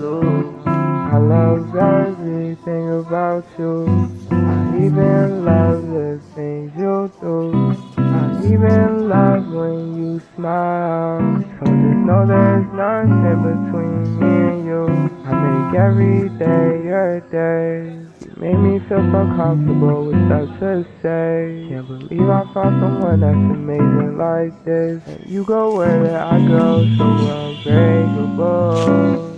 lose. I love everything about you. I even love the things you do. I even love when you smile. So just know there's nothing between me and you. I make every day your day. You make me feel so comfortable with stuff to say. Can't believe I found someone that's amazing like this. And you go where I go, so unbreakable.